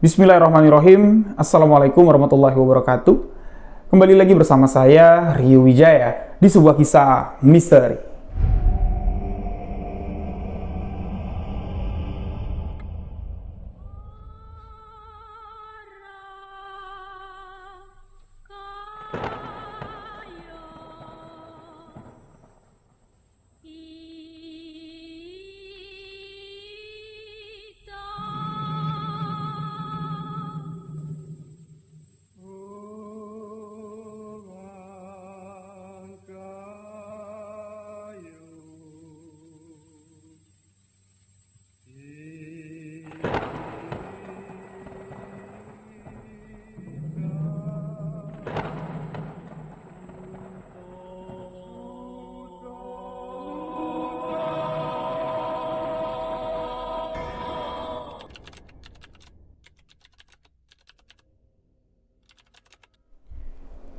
Bismillahirrahmanirrahim. Assalamualaikum warahmatullahi wabarakatuh. Kembali lagi bersama saya, Rio Wijaya, di sebuah kisah misteri.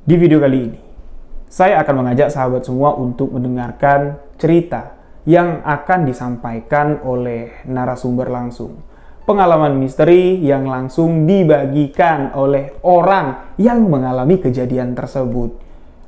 Di video kali ini, saya akan mengajak sahabat semua untuk mendengarkan cerita yang akan disampaikan oleh narasumber langsung. Pengalaman misteri yang langsung dibagikan oleh orang yang mengalami kejadian tersebut.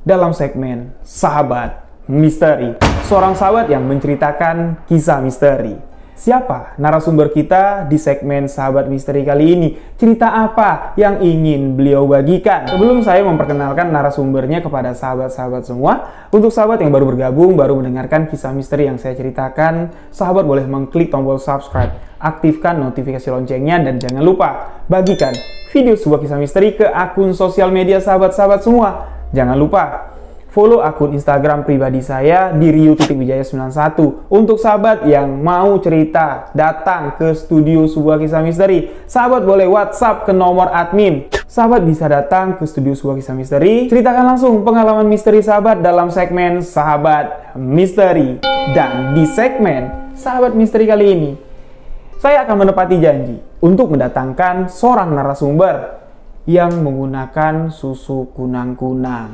Dalam segmen Sahabat Misteri, seorang sahabat yang menceritakan kisah misteri. Siapa narasumber kita di segmen Sahabat Misteri kali ini? Cerita apa yang ingin beliau bagikan? Sebelum saya memperkenalkan narasumbernya kepada sahabat-sahabat semua, untuk sahabat yang baru bergabung, baru mendengarkan kisah misteri yang saya ceritakan, sahabat boleh mengklik tombol subscribe, aktifkan notifikasi loncengnya, dan jangan lupa bagikan video sebuah kisah misteri ke akun sosial media sahabat-sahabat semua. Jangan lupa follow akun Instagram pribadi saya di rio.wijaya91. Untuk sahabat yang mau cerita, datang ke studio sebuah kisah misteri, sahabat boleh WhatsApp ke nomor admin. Sahabat bisa datang ke studio sebuah kisah misteri, ceritakan langsung pengalaman misteri sahabat dalam segmen Sahabat Misteri. Dan di segmen Sahabat Misteri kali ini, saya akan menepati janji untuk mendatangkan seorang narasumber yang menggunakan susuk kunang-kunang.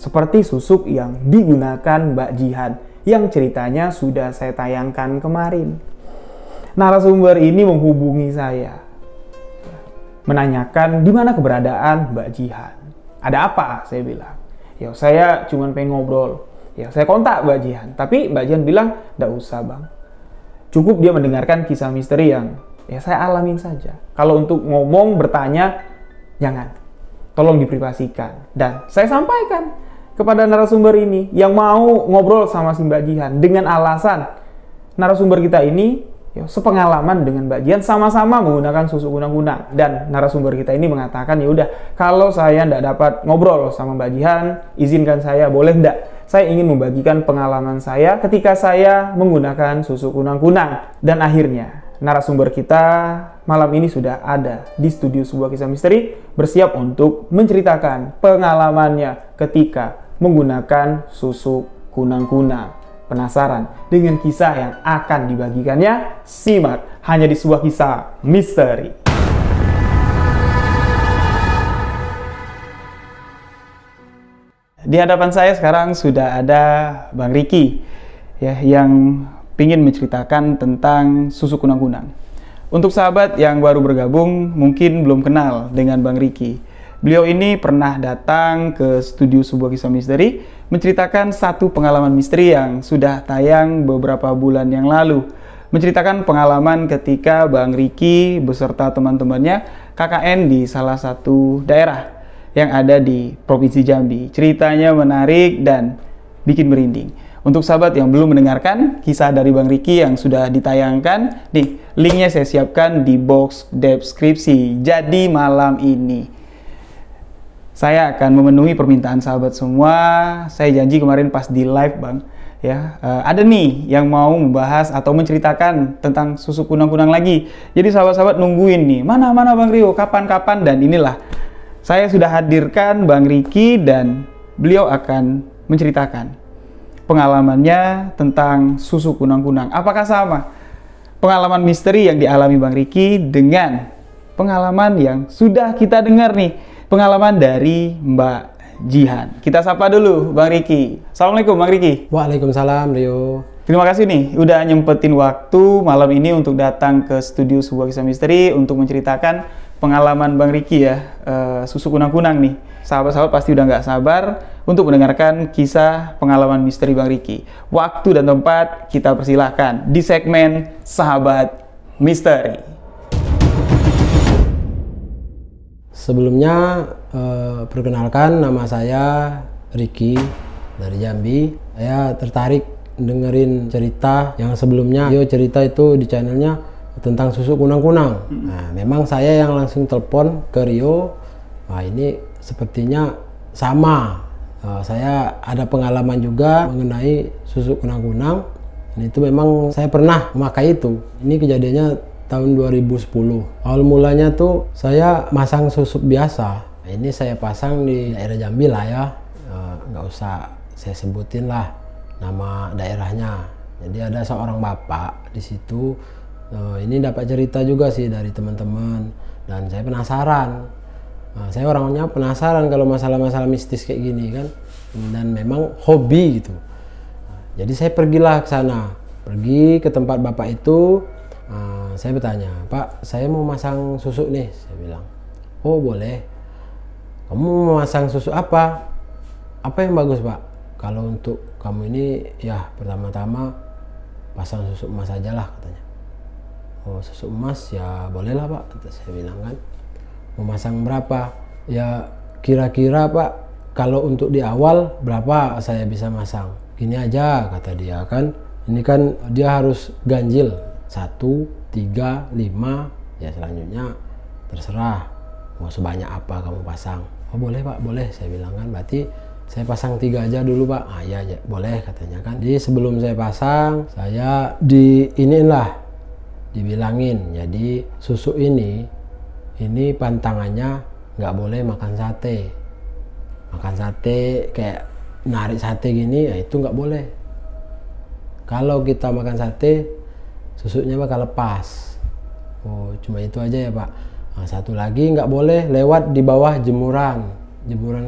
Seperti susuk yang digunakan Mbak Jihan, yang ceritanya sudah saya tayangkan kemarin. Narasumber ini menghubungi saya, menanyakan di mana keberadaan Mbak Jihan. Ada apa? Saya bilang. Ya, saya cuma pengen ngobrol. Ya, saya kontak Mbak Jihan. Tapi Mbak Jihan bilang, "Nggak usah, Bang. Cukup dia mendengarkan kisah misteri yang ya saya alamin saja. Kalau untuk ngomong, bertanya, jangan. Tolong diprivasikan." Dan saya sampaikan kepada narasumber ini yang mau ngobrol sama si Mbak Jihan dengan alasan narasumber kita ini ya, sepengalaman dengan Mbak Jihan, sama-sama menggunakan susuk kunang-kunang. Dan narasumber kita ini mengatakan, ya udah, kalau saya ndak dapat ngobrol sama Mbak Jihan, izinkan saya, boleh ndak? Saya ingin membagikan pengalaman saya ketika saya menggunakan susuk kunang-kunang. Dan akhirnya narasumber kita malam ini sudah ada di studio sebuah kisah misteri, bersiap untuk menceritakan pengalamannya ketika menggunakan susuk kunang-kunang. Penasaran dengan kisah yang akan dibagikannya? Simak hanya di sebuah kisah misteri. Di hadapan saya sekarang sudah ada Bang Riki ya, yang ingin menceritakan tentang susuk kunang-kunang. Untuk sahabat yang baru bergabung mungkin belum kenal dengan Bang Riki. Beliau ini pernah datang ke studio sebuah kisah misteri menceritakan satu pengalaman misteri yang sudah tayang beberapa bulan yang lalu. Menceritakan pengalaman ketika Bang Riki beserta teman-temannya KKN di salah satu daerah yang ada di Provinsi Jambi. Ceritanya menarik dan bikin merinding. Untuk sahabat yang belum mendengarkan kisah dari Bang Riki yang sudah ditayangkan, nih linknya saya siapkan di box deskripsi. Jadi malam ini saya akan memenuhi permintaan sahabat semua. Saya janji kemarin pas di live, Bang, ya, ada nih yang mau membahas atau menceritakan tentang susuk kunang-kunang lagi. Jadi sahabat-sahabat nungguin nih, mana Bang Rio, kapan-kapan, dan inilah saya sudah hadirkan Bang Riki dan beliau akan menceritakan pengalamannya tentang susuk kunang-kunang. Apakah sama pengalaman misteri yang dialami Bang Riki dengan pengalaman yang sudah kita dengar nih, pengalaman dari Mbak Jihan? Kita sapa dulu Bang Riki. Assalamualaikum Bang Riki. Waalaikumsalam Rio. Terima kasih nih udah nyempetin waktu malam ini untuk datang ke studio sebuah kisah misteri untuk menceritakan pengalaman Bang Ricky ya, susu kunang-kunang nih. Sahabat-sahabat pasti udah nggak sabar untuk mendengarkan kisah pengalaman misteri Bang Ricky. Waktu dan tempat kita persilahkan di segmen Sahabat Misteri. Sebelumnya perkenalkan, nama saya Ricky dari Jambi. Saya tertarik dengerin cerita yang sebelumnya. Yo cerita itu di channelnya tentang susu kunang-kunang. Nah, memang saya yang langsung telepon ke Rio. Wah, ini sepertinya sama. Saya ada pengalaman juga mengenai susu kunang-kunang. Dan itu memang saya pernah memakai itu. Ini kejadiannya tahun 2010. Awal mulanya tuh saya masang susuk biasa. Nah, ini saya pasang di daerah Jambi lah ya. Nggak usah saya sebutin lah nama daerahnya. Jadi ada seorang bapak di situ. Ini dapat cerita juga sih dari teman-teman dan saya penasaran. Saya orangnya penasaran kalau masalah-masalah mistis kayak gini kan, dan memang hobi gitu. Jadi saya pergilah ke sana, pergi ke tempat bapak itu. Saya bertanya, Pak, saya mau masang susuk nih. Saya bilang, oh boleh. Kamu mau masang susuk apa? Apa yang bagus, Pak? Kalau untuk kamu ini ya pertama-tama pasang susuk emas aja lah, katanya. Oh, susuk emas ya bolehlah Pak, kata saya bilang kan. Mau masang berapa? Ya kira-kira Pak, kalau untuk di awal berapa saya bisa masang? Gini aja, kata dia kan. Ini kan dia harus ganjil 1, 3, 5. Ya selanjutnya terserah mau sebanyak apa kamu pasang. Oh boleh Pak, boleh, saya bilang kan. Berarti saya pasang 3 aja dulu Pak. Ya boleh, katanya kan. Jadi sebelum saya pasang, saya dibilangin, jadi susu ini pantangannya nggak boleh makan sate kayak narik sate gini, ya itu nggak boleh. Kalau kita makan sate, susunya bakal lepas. Oh cuma itu aja ya Pak. Nah, satu lagi nggak boleh lewat di bawah jemuran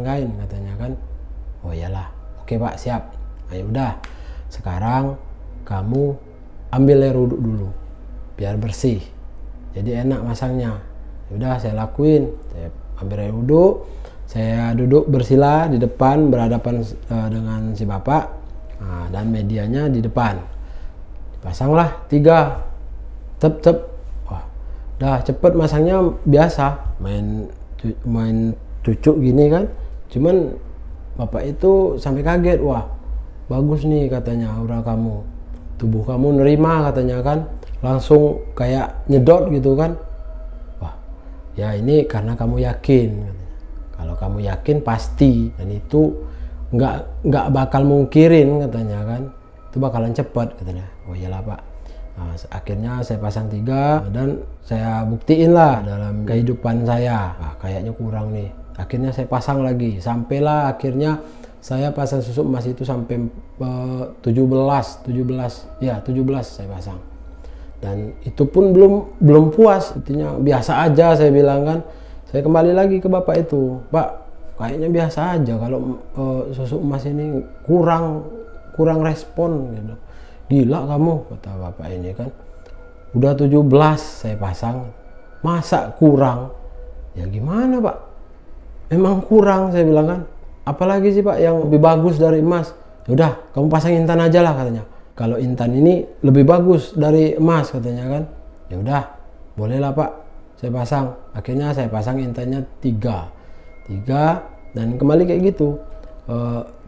kain, katanya kan. Oh iyalah, oke Pak, siap. Ayo udah, sekarang kamu ambil air wuduk dulu biar bersih, jadi enak masangnya. Udah saya lakuin, saya ambil air wudhu, saya duduk bersila di depan berhadapan dengan si bapak. Dan medianya di depan, pasanglah 3 tep. Wah, dah cepet masangnya, biasa main cucuk gini kan. Cuman bapak itu sampai kaget. Wah bagus nih, katanya, aura kamu, tubuh kamu nerima, katanya kan. Langsung kayak nyedot gitu kan. Wah ya ini karena kamu yakin, katanya. Kalau kamu yakin pasti, dan itu nggak bakal mungkirin, katanya kan. Itu bakalan cepat, katanya. Oh iyalah Pak. Nah, akhirnya saya pasang 3 dan saya buktiin lah dalam kehidupan saya. Kayaknya kurang nih. Akhirnya saya pasang lagi, sampailah akhirnya saya pasang susu emas itu sampai 17 saya pasang. Dan itu pun belum puas, artinya biasa aja, saya bilang kan. Saya kembali lagi ke bapak itu, Pak, kayaknya biasa aja kalau susu emas ini kurang respon gitu. Gila kamu, kata bapak ini kan. Udah 17 saya pasang, masa kurang? Ya gimana Pak, memang kurang, saya bilang kan. Apalagi sih Pak yang lebih bagus dari emas? Yaudah kamu pasang intan aja lah, katanya. Kalau intan ini lebih bagus dari emas, katanya kan. Ya udah bolehlah Pak, saya pasang. Akhirnya saya pasang intannya 3 dan kembali kayak gitu.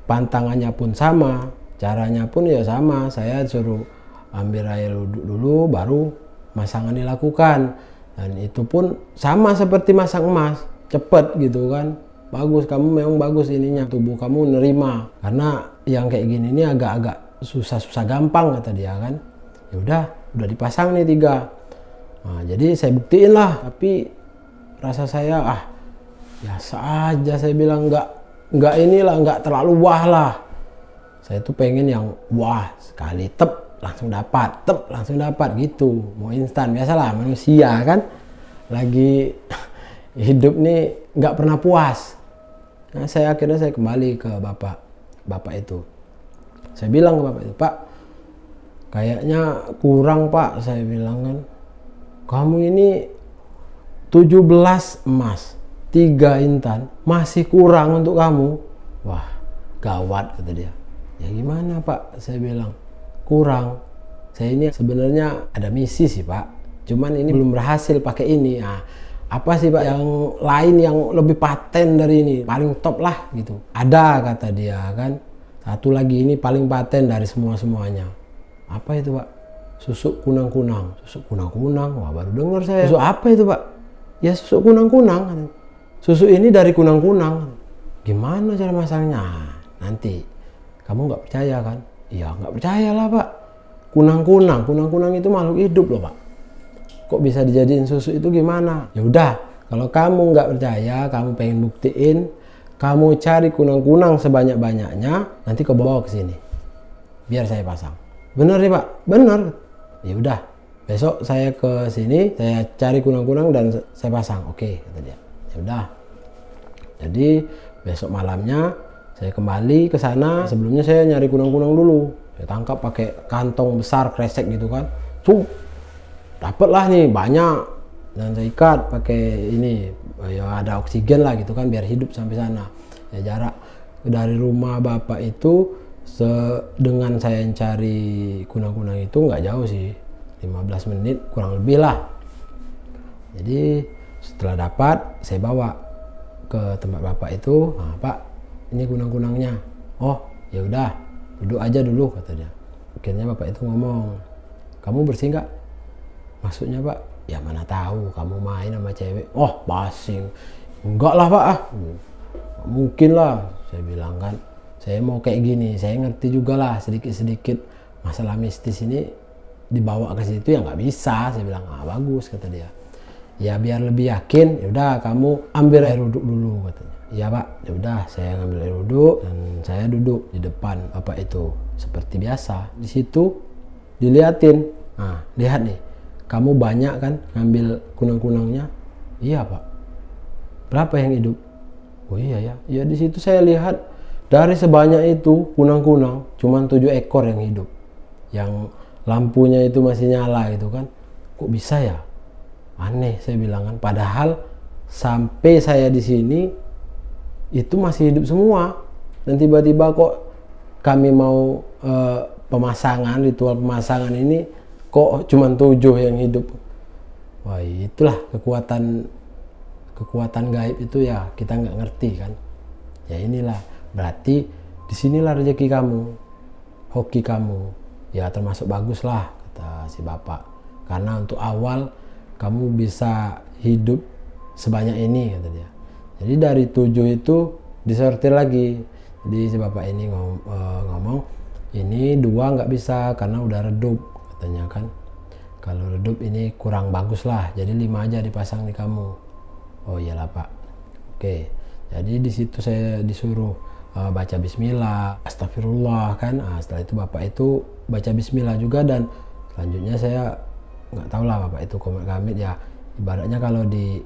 Pantangannya pun sama, caranya pun ya sama. Saya suruh ambil air wudhu dulu, baru masangan dilakukan. Dan itu pun sama seperti masang emas, cepet gitu kan. Bagus, kamu memang bagus ininya, tubuh kamu nerima. Karena yang kayak gini ini agak-agak susah gampang, kata dia kan. Ya udah dipasang nih 3. Nah, jadi saya buktiin lah, tapi rasa saya biasa aja, saya bilang nggak terlalu wah lah. Saya tuh pengen yang wah, sekali langsung dapat gitu, mau instan. Biasalah manusia kan, lagi hidup nih nggak pernah puas. Nah, akhirnya saya kembali ke bapak itu. Saya bilang ke bapak itu, Pak, kayaknya kurang Pak, saya bilang kan. Kamu ini 17 emas, 3 intan, masih kurang untuk kamu. Wah, gawat, kata dia. Ya gimana Pak, saya bilang, kurang. Saya ini sebenarnya ada misi sih Pak, cuman ini belum berhasil pakai ini. Nah, apa sih Pak yang lain yang lebih paten dari ini, paling top lah gitu? Ada, kata dia kan. Satu lagi ini paling paten dari semuanya. Apa itu Pak? Susuk kunang-kunang. Susuk kunang-kunang, wah baru dengar saya. Susuk apa itu Pak? Ya susuk kunang-kunang. Susu ini dari kunang-kunang. Gimana cara masangnya? Nanti kamu nggak percaya kan? Iya nggak percaya lah Pak. Kunang-kunang itu makhluk hidup loh Pak. Kok bisa dijadiin susu itu gimana? Ya udah, kalau kamu nggak percaya, kamu pengen buktiin, kamu cari kunang-kunang sebanyak-banyaknya, nanti kau bawa ke sini, biar saya pasang. Bener ya Pak? Bener. Ya udah, besok saya ke sini, saya cari kunang-kunang dan saya pasang. Oke, kata dia. Ya udah. Jadi besok malamnya saya kembali ke sana. Sebelumnya saya nyari kunang-kunang dulu. Saya tangkap pakai kantong besar kresek gitu kan. Dapatlah nih banyak, dan saya ikat pakai ini, ya ada oksigen lah gitu kan biar hidup sampai sana. Ya jarak dari rumah bapak itu dengan saya cari kunang-kunang itu nggak jauh sih, 15 menit kurang lebih lah. Jadi setelah dapat saya bawa ke tempat bapak itu. Nah, Pak, ini kunang-kunangnya. Oh ya udah, duduk aja dulu, kata dia. Akhirnya bapak itu ngomong, kamu bersih nggak? Maksudnya Pak, ya mana tahu kamu main sama cewek. Oh basing. Enggak lah Pak, mungkin lah, saya bilang kan. Saya mau kayak gini, saya ngerti juga lah sedikit-sedikit masalah mistis ini dibawa ke situ ya nggak bisa. Saya bilang, bagus, kata dia. Ya biar lebih yakin, ya udah kamu ambil air wuduk dulu, katanya. Iya Pak, ya udah saya ngambil air wuduk dan saya duduk di depan bapak itu seperti biasa. Di situ diliatin, nah lihat nih. Kamu banyak kan ngambil kunang-kunangnya? Iya Pak. Berapa yang hidup? Oh iya ya. Ya di situ saya lihat dari sebanyak itu kunang-kunang cuma 7 ekor yang hidup. Yang lampunya itu masih nyala gitu kan. Kok bisa ya? Aneh, saya bilang kan. Padahal sampai saya di sini itu masih hidup semua. Dan tiba-tiba kok kami mau pemasangan, ritual pemasangan ini kok cuma 7 yang hidup. Wah itulah kekuatan gaib itu ya, kita nggak ngerti kan. Ya inilah, berarti disinilah rezeki kamu, hoki kamu. Ya termasuk bagus lah, kata si bapak. Karena untuk awal kamu bisa hidup sebanyak ini, kata dia. Jadi dari 7 itu disortir lagi. Jadi si bapak ini ngomong, ini 2 nggak bisa karena udah redup, katanya kan. Kalau redup ini kurang bagus lah, jadi 5 aja dipasang di kamu. Oh iyalah Pak. Oke, jadi di situ saya disuruh baca bismillah, astagfirullah kan. Setelah itu bapak itu baca bismillah juga, dan selanjutnya saya nggak tahu lah bapak itu komat kamit ya. Ibaratnya kalau di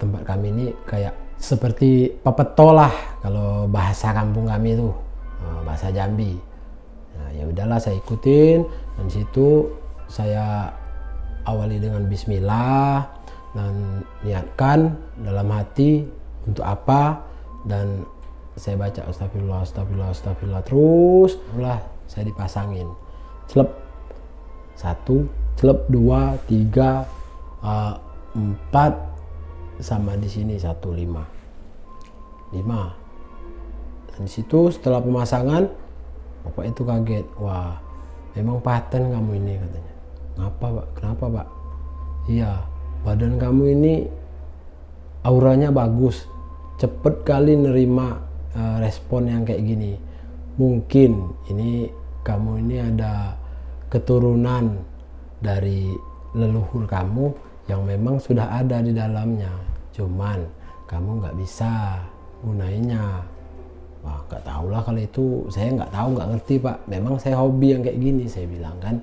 tempat kami ini kayak seperti pepeto lah kalau bahasa kampung kami itu, bahasa Jambi. Nah ya udahlah saya ikutin, dan situ saya awali dengan bismillah dan niatkan dalam hati untuk apa, dan saya baca astagfirullah, astagfirullah, astagfirullah terus lah saya dipasangin. Celep 1, celep 2, 3, 4 sama di sini 1, 5. Dan di situ setelah pemasangan bapak itu kaget, wah memang paten kamu ini, katanya. Ngapa Pak? Kenapa Pak? Iya, badan kamu ini auranya bagus, cepet kali nerima respon yang kayak gini. Mungkin ini kamu ini ada keturunan dari leluhur kamu yang memang sudah ada di dalamnya, cuman kamu nggak bisa gunainya. Wah nggak tahu lah kalau itu, saya nggak tahu, nggak ngerti Pak. Memang saya hobi yang kayak gini, saya bilang kan.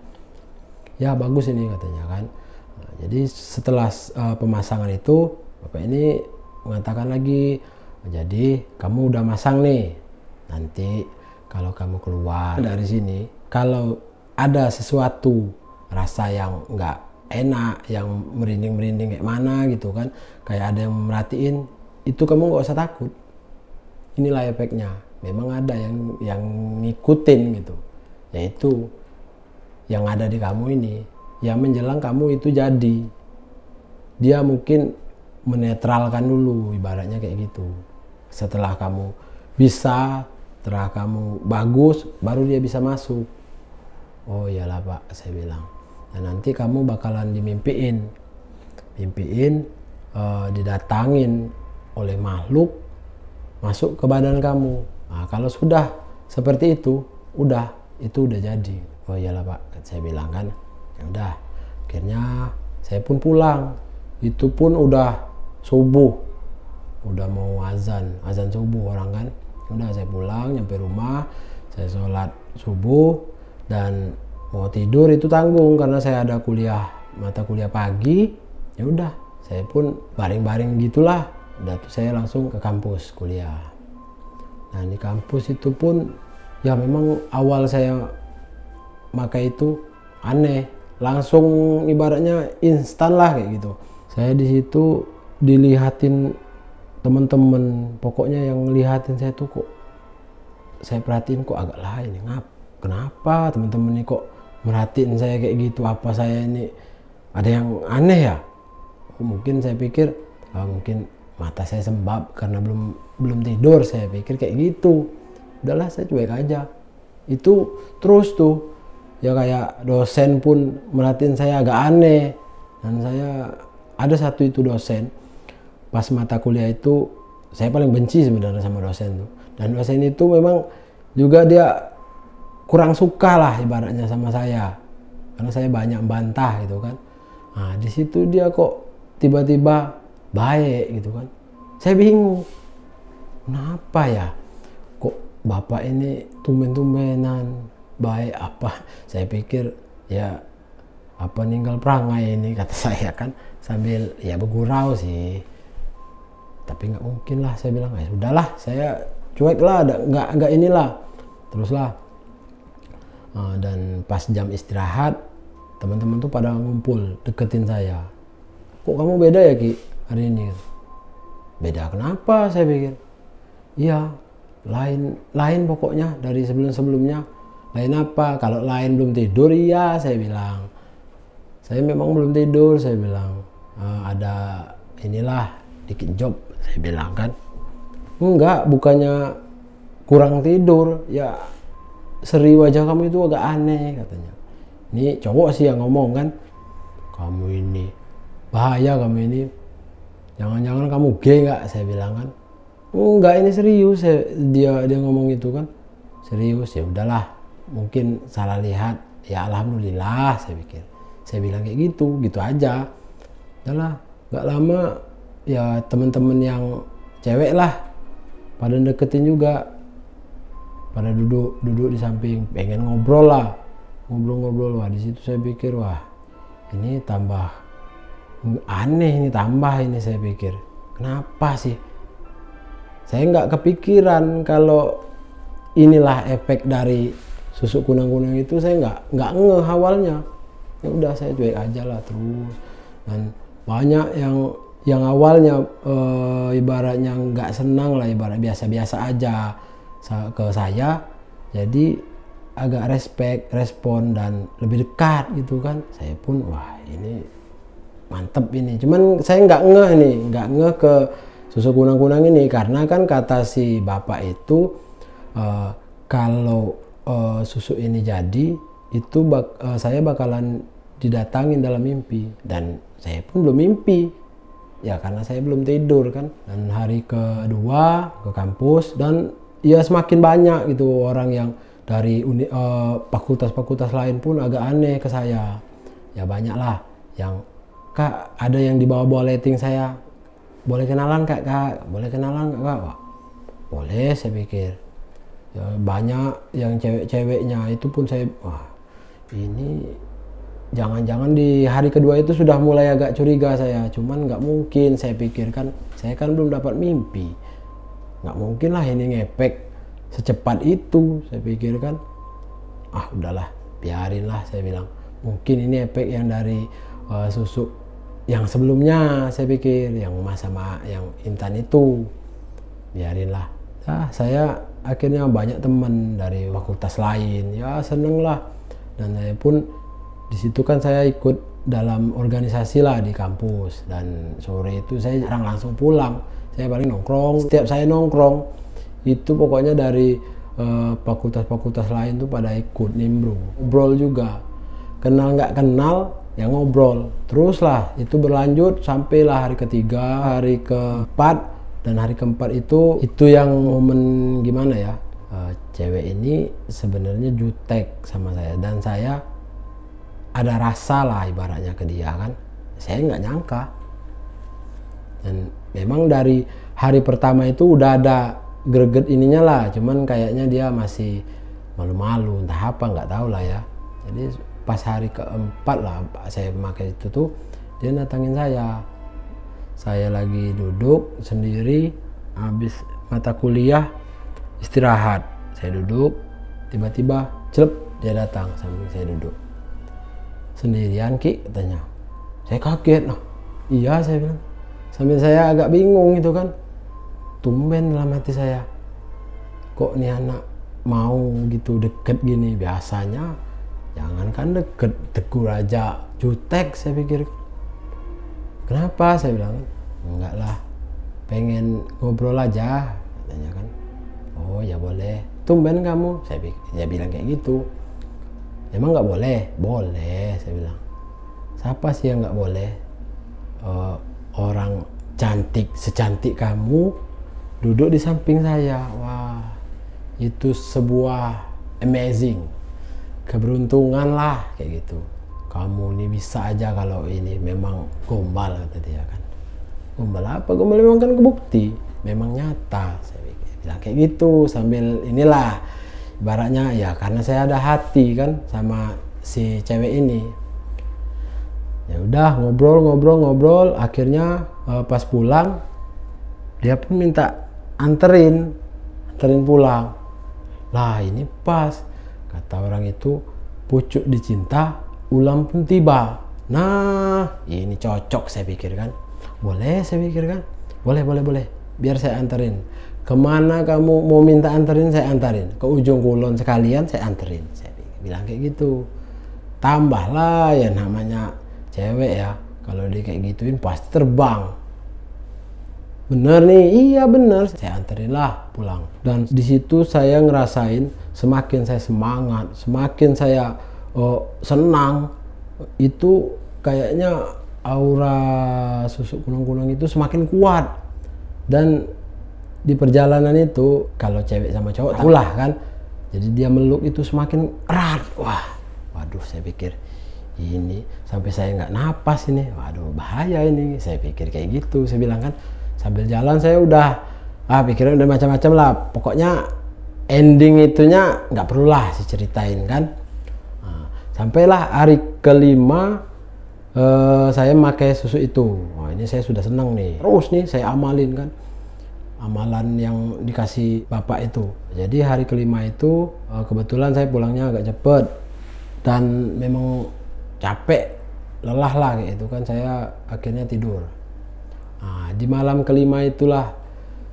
Ya bagus ini, katanya kan. Nah, jadi setelah pemasangan itu bapak ini mengatakan lagi, jadi kamu udah masang nih, nanti kalau kamu keluar dari sini, kalau ada sesuatu rasa yang nggak enak, yang merinding-merinding kayak mana gitu kan, kayak ada yang merhatiin, itu kamu nggak usah takut. Inilah efeknya. Memang ada yang ngikutin gitu, yaitu yang ada di kamu ini, yang menjelang kamu itu jadi. Dia mungkin menetralkan dulu, ibaratnya kayak gitu. Setelah kamu bisa, setelah kamu bagus, baru dia bisa masuk. Oh iyalah Pak, saya bilang. Dan nanti kamu bakalan mimpiin, didatangin oleh makhluk masuk ke badan kamu. Nah, kalau sudah seperti itu udah jadi. Oh iyalah Pak, saya bilang kan. Ya udah, akhirnya saya pun pulang. Itu pun udah subuh, udah mau azan subuh orang kan. Udah saya pulang, nyampe rumah, saya sholat subuh dan mau tidur itu tanggung karena saya ada mata kuliah pagi. Ya udah, saya pun baring-baring gitulah. Udah tuh saya langsung ke kampus kuliah. Nah di kampus itu pun ya memang awal saya pakai itu aneh, langsung ibaratnya instan lah kayak gitu. Saya di situ dilihatin teman-teman, pokoknya yang ngelihatin saya tuh kok, saya perhatiin kok agak lain. Kenapa teman-teman ini kok merhatiin saya kayak gitu? Apa saya ini ada yang aneh ya? Mungkin saya pikir mungkin mata saya sembab karena belum tidur, saya pikir kayak gitu. Udahlah, saya cuek aja. Itu terus tuh ya, kayak dosen pun merhatiin saya agak aneh. Dan saya ada satu itu dosen, pas mata kuliah itu saya paling benci sebenarnya sama dosen tuh. Dan dosen itu memang juga dia kurang suka lah ibaratnya sama saya, karena saya banyak bantah gitu kan. Nah di situ dia kok tiba-tiba baik gitu kan. Saya bingung, kenapa ya kok bapak ini tumben-tumbenan baik apa? Saya pikir ya apa ninggal perangai ini, kata saya kan, sambil ya bergurau sih. Tapi nggak mungkin lah, saya bilang ya sudahlah, saya cuek lah, nggak inilah, teruslah. Dan pas jam istirahat, teman-teman tuh pada ngumpul deketin saya. Kok kamu beda ya Ki hari ini? Beda kenapa? Saya pikir iya, lain pokoknya dari sebelumnya. Lain apa? Kalau lain belum tidur, iya saya bilang. Saya memang belum tidur, saya bilang. Ada inilah dikit job, saya bilang kan. Enggak, bukannya kurang tidur, ya seri wajah kamu itu agak aneh katanya. Ini cowok sih yang ngomong kan. Kamu ini bahaya, kamu ini. Jangan-jangan kamu gay nggak? Saya bilang kan. Enggak, ini serius. Dia ngomong itu kan. Serius, ya udahlah. Mungkin salah lihat. Ya alhamdulillah, saya pikir. Saya bilang kayak gitu aja. Udahlah, nggak lama ya teman-teman yang cewek lah pada deketin juga. Pada duduk di samping, pengen ngobrol lah. Ngobrol. Wah, di situ saya pikir, wah, ini tambah aneh, ini tambah ini, saya pikir. Kenapa sih? Saya nggak kepikiran kalau inilah efek dari susu kunang-kunang itu. Saya nggak ngeh awalnya. Ya udah, saya cuek aja lah terus. Dan banyak yang awalnya ibaratnya nggak senang lah, ibarat biasa-biasa aja ke saya, jadi agak respon dan lebih dekat gitu kan. Saya pun wah, ini mantep ini. Cuman saya nggak ngeh ke susu kunang-kunang ini, karena kan kata si bapak itu kalau susu ini jadi itu saya bakalan didatangin dalam mimpi. Dan saya pun belum mimpi ya, karena saya belum tidur kan. Dan hari kedua ke kampus, dan ya semakin banyak gitu orang yang dari fakultas-fakultas lain pun agak aneh ke saya. Ya banyak lah yang, Kak, ada yang dibawa-bawa letting saya. Boleh kenalan Kak? Boleh kenalan Kak? Wah, boleh, saya pikir. Ya, banyak yang cewek-ceweknya itu pun saya, wah, ini jangan-jangan di hari kedua itu sudah mulai agak curiga saya. Cuman nggak mungkin, saya pikir kan, saya kan belum dapat mimpi. Nggak mungkin lah ini ngepek secepat itu, saya pikir kan. Udahlah, biarin lah, saya bilang. Mungkin ini efek yang dari susuk yang sebelumnya, saya pikir yang sama yang Intan itu biarinlah. Saya akhirnya banyak teman dari fakultas lain, ya seneng lah. Dan saya pun di situ kan saya ikut dalam organisasi lah di kampus, dan sore itu saya jarang langsung pulang, saya paling nongkrong. Setiap saya nongkrong itu pokoknya dari fakultas-fakultas lain tuh pada ikut nimbrung, ngobrol juga, kenal nggak kenal ya ngobrol terus lah. Itu berlanjut sampailah hari ketiga, hari keempat. Dan hari keempat itu yang momen gimana ya, cewek ini sebenarnya jutek sama saya, dan saya ada rasa lah ibaratnya ke dia kan. Saya nggak nyangka, dan memang dari hari pertama itu udah ada greget ininya lah, cuman kayaknya dia masih malu-malu entah apa, nggak tahu lah ya. Jadi pas hari keempat lah saya pakai itu tuh, dia datangin saya lagi duduk sendiri habis mata kuliah istirahat, saya duduk, tiba-tiba celep dia datang sambil saya duduk. Sendirian Ki, katanya. Saya kaget, nah iya saya bilang, sambil saya agak bingung itu kan, tumben dalam hati saya, kok nih anak mau gitu deket gini. Biasanya jangankan deket, tegur aja jutek, saya pikir. Kenapa? Saya bilang, enggak lah, pengen ngobrol aja, katanya kan. Oh ya boleh, tumben kamu, saya bilang kayak gitu. Emang nggak boleh? Boleh, saya bilang. Siapa sih yang nggak boleh? Orang cantik secantik kamu duduk di samping saya. Wah, itu sebuah amazing, keberuntungan lah kayak gitu. Kamu ini bisa aja kalau ini memang gombal, kata dia kan. Gombal apa? Gombal memang kan kebukti, memang nyata. Saya bilang kayak gitu sambil inilah ibaratnya ya, karena saya ada hati kan sama si cewek ini. Ya udah ngobrol, akhirnya pas pulang dia pun minta anterin pulang. Lah ini pas, kata orang itu, pucuk dicinta ulam pun tiba. Nah ini cocok, saya pikir kan. Boleh, saya pikir kan. Boleh, biar saya anterin. Kemana kamu mau minta anterin, saya anterin. Ke ujung kulon sekalian saya anterin, saya bilang kayak gitu. Tambahlah ya namanya cewek ya, kalau dia kayak gituin pasti terbang. Bener nih, iya bener. Saya anterin lah pulang. Dan di situ saya ngerasain semakin saya semangat, semakin saya senang, itu kayaknya aura susuk kunang-kunang itu semakin kuat. Dan di perjalanan itu kalau cewek sama cowok tahulah kan, jadi dia meluk itu semakin erat. Waduh, saya pikir ini sampai saya nggak napas ini, waduh bahaya ini, saya pikir kayak gitu. Saya bilang kan, sambil jalan saya udah pikiran udah macam-macam lah, pokoknya ending itunya nggak perlulah diceritain kan. Sampailah hari kelima saya pakai susu itu. Wah ini saya sudah senang nih, terus nih saya amalin kan, amalan yang dikasih bapak itu. Jadi hari kelima itu kebetulan saya pulangnya agak cepet dan memang capek, lelah lah kayak itu kan, saya akhirnya tidur. Di malam kelima itulah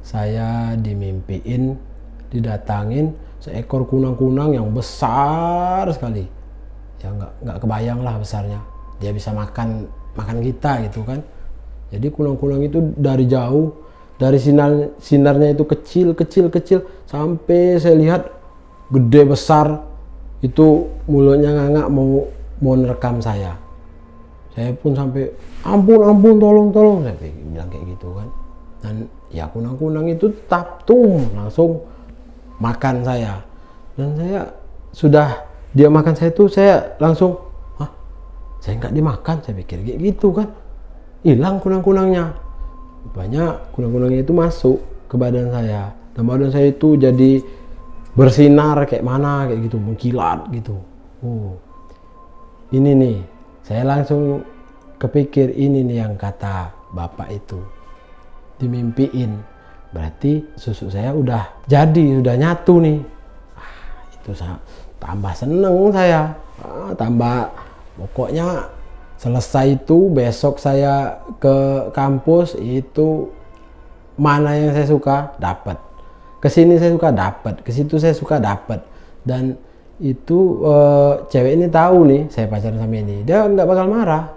saya dimimpiin, didatangin seekor kunang-kunang yang besar sekali. Ya nggak kebayang lah besarnya, dia bisa makan kita gitu kan. Jadi kunang-kunang itu dari jauh, dari sinarnya itu kecil sampai saya lihat gede besar, itu mulutnya ngangak mau nerekam saya. Saya pun sampai ampun tolong, saya bilang kayak gitu kan. Dan ya kunang-kunang itu tetap langsung makan saya. Dan saya sudah dia makan saya tuh, saya langsung saya nggak dimakan, saya pikir kayak gitu kan. Hilang kunang-kunangnya. Banyak kunang-kunangnya itu masuk ke badan saya, dan badan saya itu jadi bersinar kayak mana kayak gitu, mengkilat gitu. Ini nih, saya langsung kepikir, ini nih yang kata bapak itu, dimimpiin, berarti susu saya udah jadi, udah nyatu nih. Itu tambah seneng saya, tambah pokoknya Selesai itu besok saya ke kampus, itu mana yang saya suka dapat, kesini saya suka dapat, ke situ saya suka dapat. Dan itu cewek ini tahu nih saya pacaran sama ini, dia nggak bakal marah,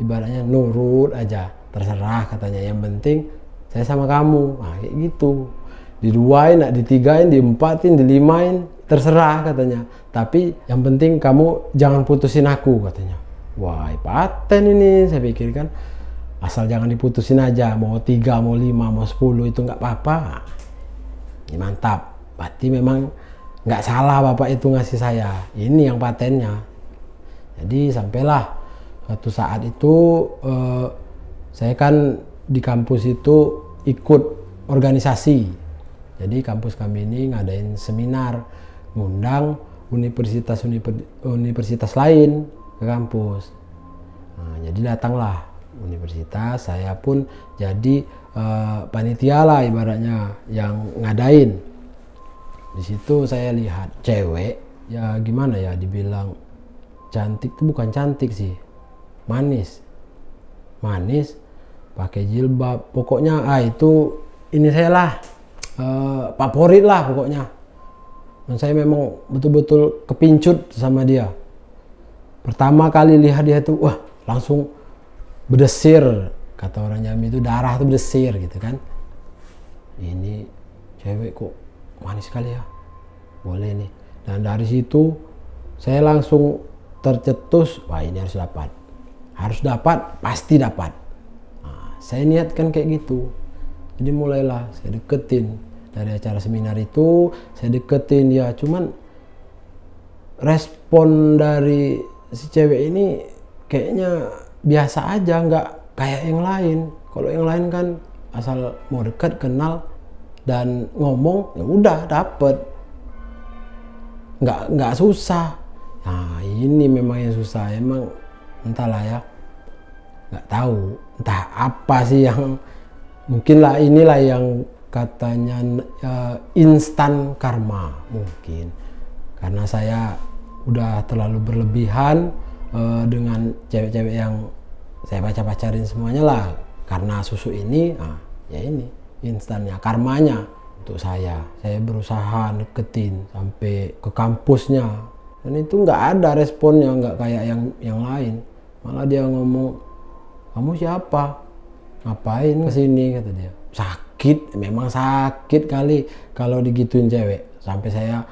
ibaratnya nurut aja, terserah katanya, yang penting saya sama kamu. Nah, kayak gitu, diduain, ditigain, diempatin, dilimain, terserah katanya, tapi yang penting kamu jangan putusin aku katanya. Wah, paten ini, saya pikir kan, asal jangan diputusin aja, mau 3, mau 5, mau 10 itu nggak apa-apa. Ini mantap, berarti memang nggak salah bapak itu ngasih saya, ini yang patennya. Jadi sampailah suatu saat itu saya kan di kampus itu ikut organisasi. Jadi kampus kami ini ngadain seminar, ngundang universitas lain ke kampus. Nah, jadi datanglah universitas, saya pun jadi panitia lah ibaratnya yang ngadain. Di situ saya lihat cewek, ya gimana ya, dibilang cantik tuh bukan cantik sih, manis, pakai jilbab, pokoknya itu ini saya lah, favorit lah pokoknya. Dan saya memang betul-betul kepincut sama dia. Pertama kali lihat dia tuh, wah langsung berdesir, kata orang Jambi itu darah tuh berdesir gitu kan. Ini cewek kok manis sekali ya, boleh nih. Dan dari situ saya langsung tercetus, wah ini harus dapat, pasti dapat. Nah, saya niatkan kayak gitu. Jadi mulailah saya deketin, dari acara seminar itu saya deketin dia. Cuman respon dari si cewek ini kayaknya biasa aja, nggak kayak yang lain. Kalau yang lain kan asal mau dekat, kenal dan ngomong, ya udah dapet, nggak susah. Nah ini memang yang susah, emang entahlah ya, nggak tahu entah apa sih yang mungkin lah, inilah yang katanya instan karma mungkin, karena saya udah terlalu berlebihan dengan cewek-cewek yang saya pacarin semuanya lah. Karena susu ini, ya ini instannya, karmanya untuk saya berusaha deketin sampai ke kampusnya, dan itu nggak ada responnya, nggak kayak yang lain. Malah dia ngomong, kamu siapa, ngapain kesini, kata dia. Sakit, memang sakit kali kalau digituin cewek. Sampai saya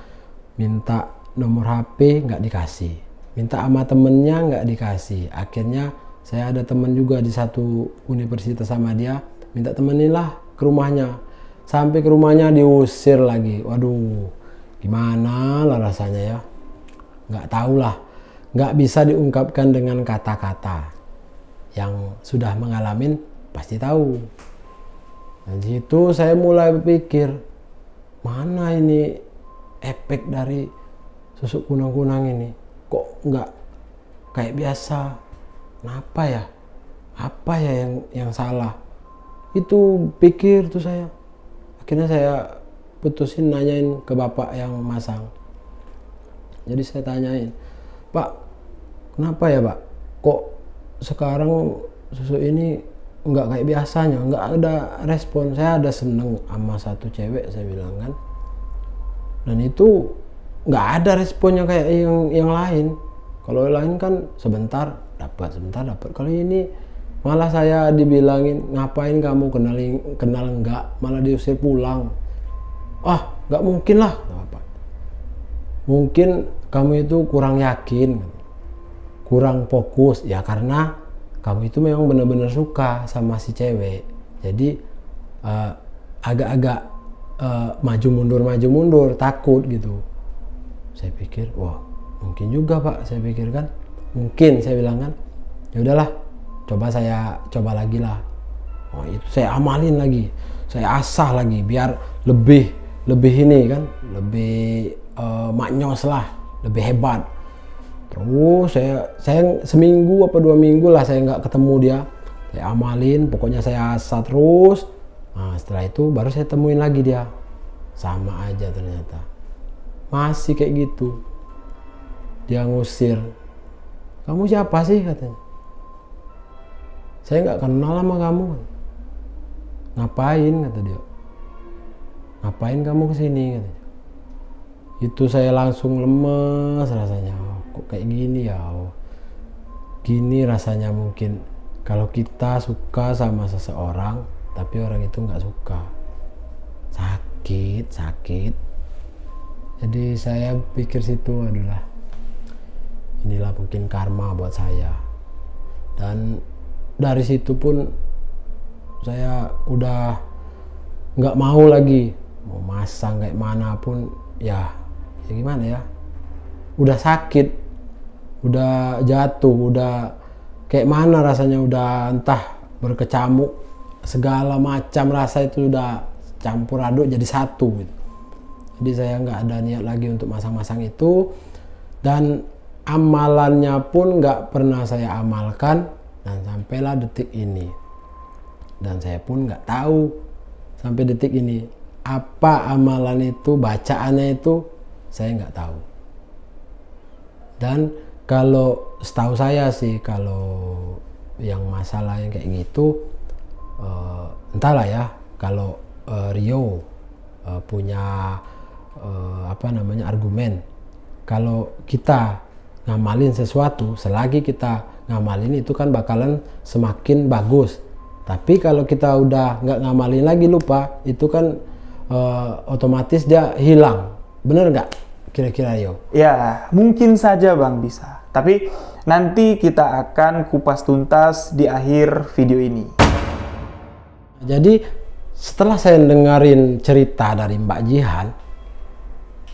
minta nomor HP nggak dikasih, minta sama temennya nggak dikasih. Akhirnya saya ada temen juga di satu universitas sama dia, minta temenin lah ke rumahnya. Sampai ke rumahnya diusir lagi. Waduh, gimana lah rasanya ya, nggak tahu lah, nggak bisa diungkapkan dengan kata-kata. Yang sudah mengalami pasti tahu. Dan situ saya mulai berpikir, mana ini efek dari susuk kunang-kunang ini, kok nggak kayak biasa, kenapa ya, apa ya yang salah. Itu pikir tuh saya. Akhirnya saya putusin nanyain ke bapak yang masang. Jadi saya tanyain, Pak, kenapa ya Pak, kok sekarang susu ini nggak kayak biasanya, nggak ada respon. Saya ada seneng sama satu cewek, saya bilang kan, dan itu nggak ada responnya kayak yang lain. Kalau yang lain kan sebentar dapat. Kalau ini malah saya dibilangin, ngapain kamu kenal enggak, malah diusir pulang. Nggak mungkin lah, mungkin kamu itu kurang yakin, kurang fokus ya, karena kamu itu memang benar-benar suka sama si cewek. Jadi agak-agak maju mundur, takut gitu. Saya pikir, wah mungkin juga Pak, saya pikir kan, mungkin, saya bilang kan, ya udahlah, coba lagi lah. Oh itu saya amalin lagi, saya asah lagi biar lebih ini kan, lebih maknyos lah, lebih hebat. Terus saya seminggu apa 2 minggu lah saya nggak ketemu dia, saya amalin, pokoknya saya asah terus. Nah setelah itu baru saya temuin lagi dia, sama aja ternyata masih kayak gitu, dia ngusir. kamu siapa sih katanya. Saya nggak kenal sama kamu. Ngapain kata dia. Ngapain kamu kesini katanya. Itu saya langsung lemes rasanya. Kok kayak gini ya. Gini rasanya mungkin kalau kita suka sama seseorang tapi orang itu nggak suka. Sakit. Jadi saya pikir situ adalah inilah mungkin karma buat saya. Dan dari situ pun saya udah nggak mau lagi mau masang kayak mana pun ya gimana ya, udah sakit, udah jatuh, udah kayak mana rasanya, udah entah berkecamuk, segala macam rasa itu udah campur aduk jadi satu gitu. Jadi saya nggak ada niat lagi untuk masang-masang itu, dan amalannya pun nggak pernah saya amalkan, dan sampailah detik ini. Dan saya pun nggak tahu sampai detik ini apa amalan itu, bacaannya itu saya nggak tahu. Dan kalau setahu saya sih, kalau yang masalah yang kayak gitu entahlah ya, kalau Rio punya argumen kalau kita ngamalin sesuatu, selagi kita ngamalin itu kan bakalan semakin bagus. Tapi kalau kita udah nggak ngamalin lagi, lupa, itu kan otomatis dia hilang. Bener nggak kira-kira Rio? Ya, mungkin saja Bang bisa. Tapi nanti kita akan kupas tuntas di akhir video ini. Jadi setelah saya dengerin cerita dari Mbak Jihan,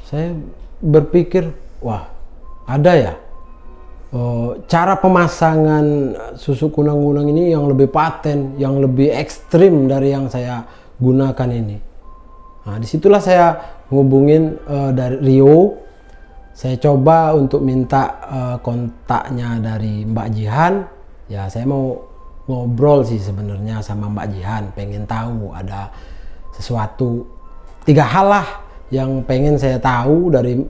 saya berpikir, wah ada ya cara pemasangan susu kunang-kunang ini yang lebih paten, yang lebih ekstrim dari yang saya gunakan ini. Nah, disitulah saya ngubungin dari Rio. Saya coba untuk minta kontaknya dari Mbak Jihan. Ya, saya mau ngobrol sih sebenarnya sama Mbak Jihan, pengen tahu ada sesuatu 3 hal lah yang pengen saya tahu dari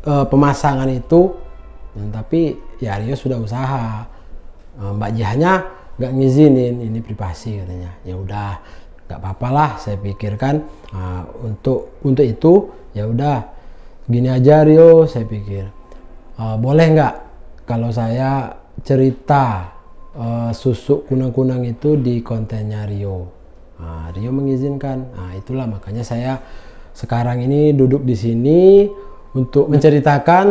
pemasangan itu. Tapi ya Rio sudah usaha, Mbak Jihannya nggak ngizinin, ini privasi katanya. Ya udah, nggak apa-apa lah, saya pikirkan. Untuk itu ya udah gini aja Rio, saya pikir boleh nggak kalau saya cerita susu kunang-kunang itu di kontennya Rio. Rio mengizinkan. Itulah makanya saya sekarang ini duduk di sini untuk menceritakan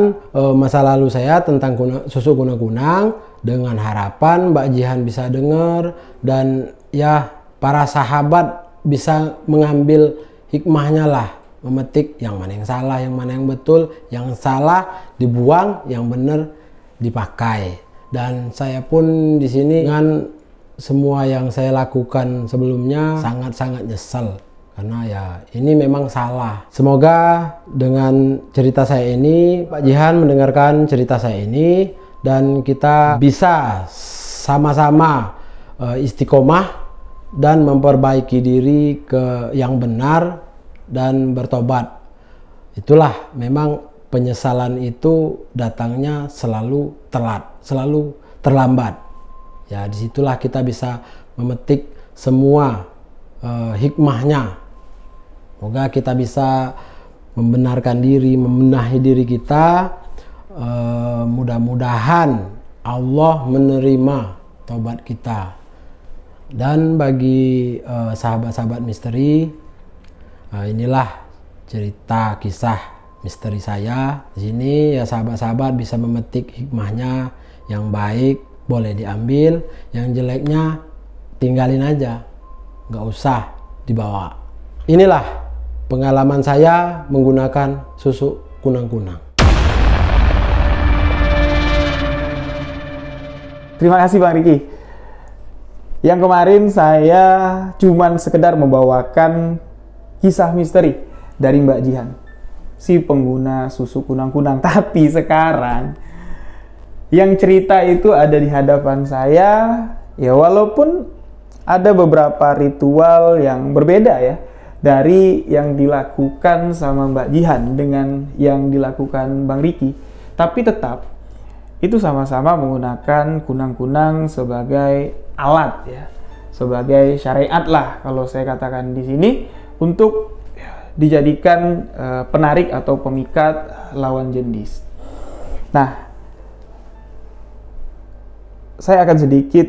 masa lalu saya tentang susu kunang-kunang, dengan harapan Mbak Jihan bisa dengar dan ya para sahabat bisa mengambil hikmahnya lah, memetik yang mana yang salah, yang mana yang betul, yang salah dibuang, yang benar dipakai. Dan saya pun di sini dengan semua yang saya lakukan sebelumnya sangat-sangat nyesel. Karena ya ini memang salah. Semoga dengan cerita saya ini Pak Jihan mendengarkan cerita saya ini dan kita bisa sama-sama istiqomah dan memperbaiki diri ke yang benar dan bertobat. Itulah memang penyesalan itu datangnya selalu telat, selalu terlambat. Ya disitulah kita bisa memetik semua hikmahnya. Semoga kita bisa membenarkan diri, membenahi diri kita. Mudah-mudahan Allah menerima taubat kita. Dan bagi sahabat-sahabat misteri, inilah cerita kisah misteri saya. Di sini ya sahabat-sahabat bisa memetik hikmahnya. Yang baik boleh diambil, yang jeleknya tinggalin aja, nggak usah dibawa. Inilah pengalaman saya menggunakan susu kunang-kunang. Terima kasih Bang Riki. Yang kemarin saya cuman sekedar membawakan kisah misteri dari Mbak Jihan, si pengguna susu kunang-kunang. Tapi sekarang yang cerita itu ada di hadapan saya. Ya walaupun ada beberapa ritual yang berbeda ya dari yang dilakukan sama Mbak Jihan dengan yang dilakukan Bang Riki, tapi tetap itu sama-sama menggunakan kunang-kunang sebagai alat ya, sebagai syariat lah kalau saya katakan di sini, untuk dijadikan penarik atau pemikat lawan jenis. Nah, saya akan sedikit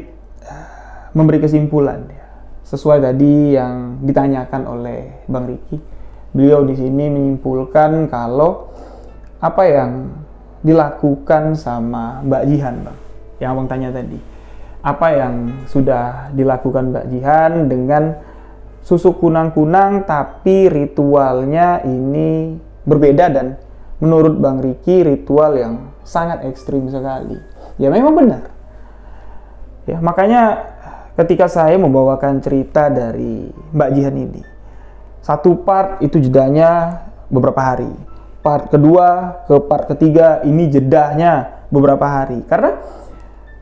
memberi kesimpulan ya, sesuai tadi yang ditanyakan oleh Bang Riki. Beliau di sini menyimpulkan kalau apa yang dilakukan sama Mbak Jihan, Bang, yang Abang tanya tadi, apa yang sudah dilakukan Mbak Jihan dengan susuk kunang-kunang, tapi ritualnya ini berbeda dan menurut Bang Riki ritual yang sangat ekstrim sekali. Ya memang benar. Ya, makanya ketika saya membawakan cerita dari Mbak Jihan ini, satu part itu jedanya beberapa hari, part kedua ke part ketiga ini jedahnya beberapa hari, karena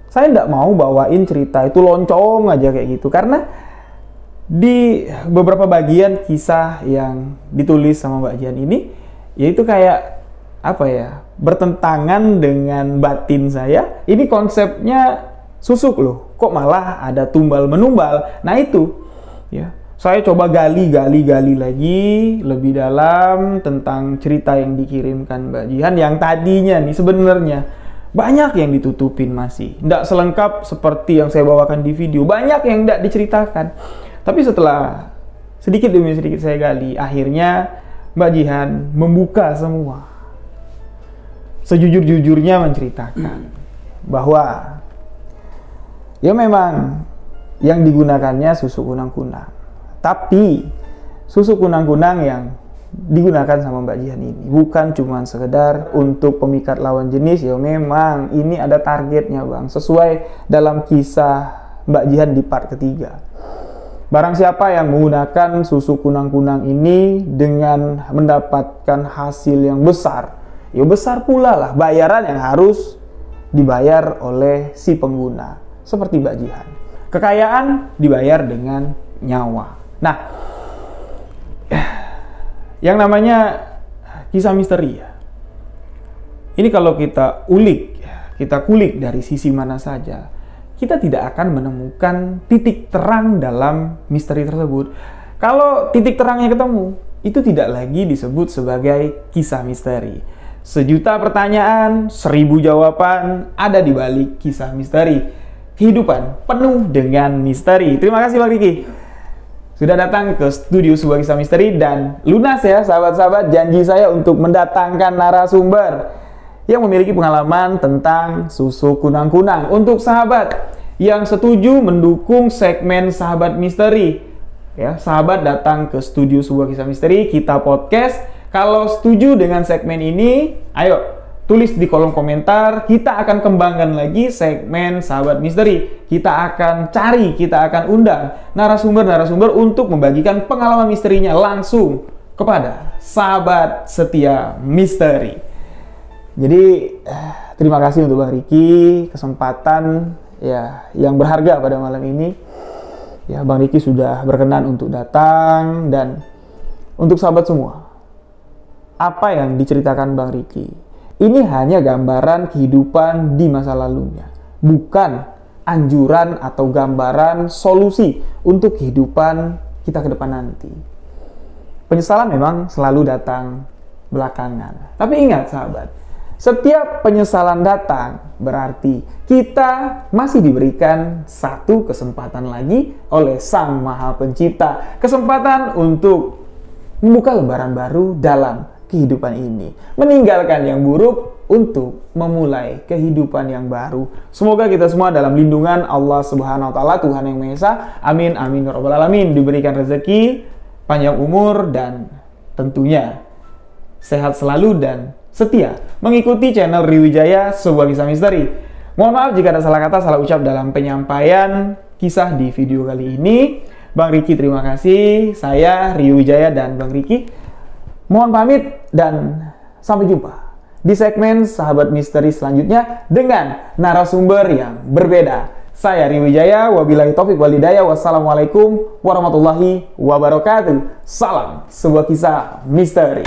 saya tidak mau bawain cerita itu loncong aja kayak gitu, karena di beberapa bagian kisah yang ditulis sama Mbak Jihan ini, yaitu kayak apa ya, bertentangan dengan batin saya. Ini konsepnya susuk loh, kok malah ada tumbal menumbal. Nah itu ya, saya coba gali lagi lebih dalam tentang cerita yang dikirimkan Mbak Jihan, yang tadinya nih sebenarnya banyak yang ditutupin, masih tidak selengkap seperti yang saya bawakan di video, banyak yang tidak diceritakan. Tapi setelah sedikit demi sedikit saya gali, akhirnya Mbak Jihan membuka semua, sejujur-jujurnya menceritakan bahwa ya memang yang digunakannya susuk kunang-kunang, tapi susuk kunang-kunang yang digunakan sama Mbak Jihan ini bukan cuma sekedar untuk pemikat lawan jenis. Ya memang ini ada targetnya, Bang, sesuai dalam kisah Mbak Jihan di part ketiga. Barang siapa yang menggunakan susuk kunang-kunang ini dengan mendapatkan hasil yang besar, ya besar pula lah bayaran yang harus dibayar oleh si pengguna, seperti Mbak Jihan. Kekayaan dibayar dengan nyawa. Nah, yang namanya kisah misteri ya, ini kalau kita ulik, kita kulik dari sisi mana saja, kita tidak akan menemukan titik terang dalam misteri tersebut. Kalau titik terangnya ketemu, itu tidak lagi disebut sebagai kisah misteri. Sejuta pertanyaan, 1000 jawaban ada di balik kisah misteri. Kehidupan penuh dengan misteri. Terima kasih Bang Riki sudah datang ke studio sebuah kisah misteri, dan lunas ya sahabat-sahabat janji saya untuk mendatangkan narasumber yang memiliki pengalaman tentang susuk kunang-kunang. Untuk sahabat yang setuju mendukung segmen Sahabat Misteri, ya, sahabat datang ke studio sebuah kisah misteri, kita podcast. Kalau setuju dengan segmen ini, ayo tulis di kolom komentar. Kita akan kembangkan lagi segmen Sahabat Misteri. Kita akan cari, kita akan undang narasumber-narasumber untuk membagikan pengalaman misterinya langsung kepada sahabat setia misteri. Jadi terima kasih untuk Bang Riki, kesempatan ya yang berharga pada malam ini. Ya, Bang Riki sudah berkenan untuk datang. Dan untuk sahabat semua, apa yang diceritakan Bang Riki ini hanya gambaran kehidupan di masa lalunya, bukan anjuran atau gambaran solusi untuk kehidupan kita ke depan nanti. Penyesalan memang selalu datang belakangan. Tapi ingat sahabat, setiap penyesalan datang berarti kita masih diberikan satu kesempatan lagi oleh Sang Maha Pencipta. Kesempatan untuk membuka lembaran baru dalam kehidupan ini, meninggalkan yang buruk untuk memulai kehidupan yang baru. Semoga kita semua dalam lindungan Allah Subhanahu wa taala, Tuhan yang Maha Esa. Amin amin ya rabbal alamin. Diberikan rezeki, panjang umur, dan tentunya sehat selalu dan setia mengikuti channel Riwijaya sebuah kisah misteri. Mohon maaf jika ada salah kata, salah ucap dalam penyampaian kisah di video kali ini. Bang Riki terima kasih. Saya Riwijaya dan Bang Riki mohon pamit dan sampai jumpa di segmen Sahabat Misteri selanjutnya dengan narasumber yang berbeda. Saya Riwijaya, wabillahi taufik walhidayah. Wassalamualaikum warahmatullahi wabarakatuh. Salam sebuah kisah misteri.